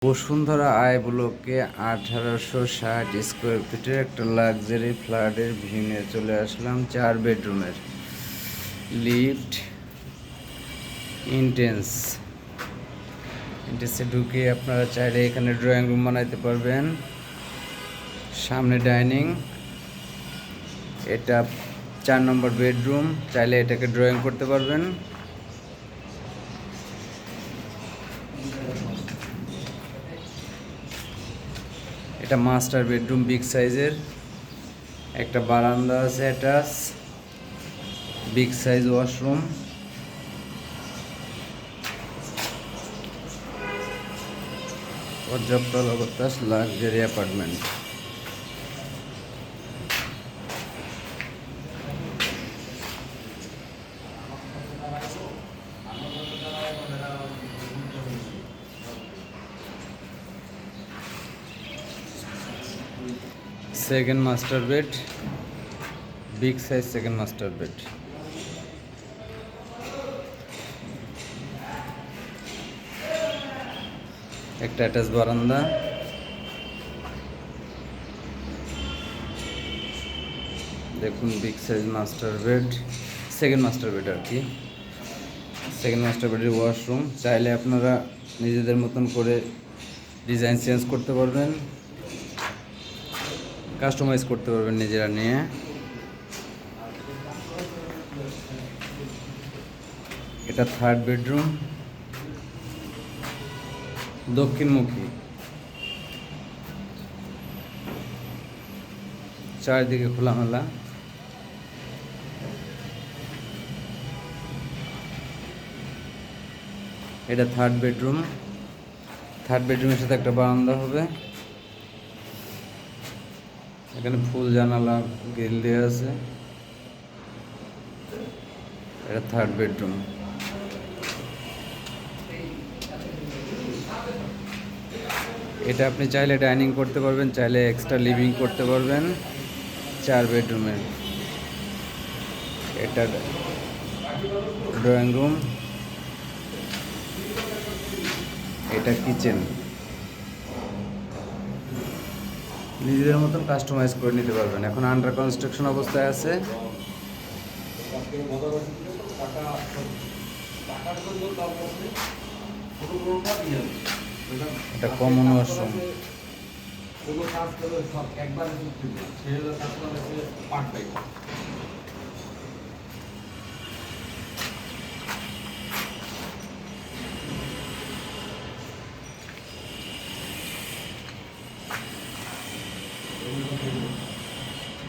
Bashundhara I ব্লকে 1860 square ফিটের একটা লাক্সারি ফ্ল্যাটের ভিউ নিয়ে চলে আসলাম। 4 বেডরুমের, লিফট, ইন্টেন্সে ঢুকে আপনারা চাইলে এখানে ড্রয়িং রুম বানাইতে পারবেন। সামনে ডাইনিং, এটা 4 নম্বর বেডরুম, চাইলে এটাকে ড্রয়িং করতে পারবেন। এটা মাস্টার বেডরুম, বিগ সাইজের, একটা বারান্দা আছে অ্যাটাচ, বিগ সাইজ ওয়াশরুম, পর্যাপ্ত অবকাশ, luxury apartment. Second master bed, big size second master bed. একটা অ্যাটাচ বারান্দা, দেখুন big size master bed, second master bed আর কি। সেকেন্ড মাস্টার বেডের ওয়াশরুম, চাইলে আপনারা নিজেদের মতন করে ডিজাইন চেঞ্জ করতে পারবেন, কাস্টমাইজ করতে পারবেন নিজেরা নিয়ে। এটা থার্ড বেডরুম, দক্ষিণমুখী, চারিদিকে খোলামেলা। এটা থার্ড বেডরুমের সাথে একটা বারান্দা হবে। এখানে ফুল জানালা গ্রিল দেওয়া আছে। এটা থার্ড বেডরুম। এটা আপনি চাইলে ডাইনিং করতে পারবেন, চাইলে এক্সট্রা লিভিং করতে পারবেন। 4 বেডরুমের, এটা ড্রয়িং রুম, এটা কিচেন। নিজেদের মতন কাস্টমাইজ করে নিতে পারবেন। এখন আন্ডার কনস্ট্রাকশন অবস্থায় আছে। এটা কমন ওয়াশরুম।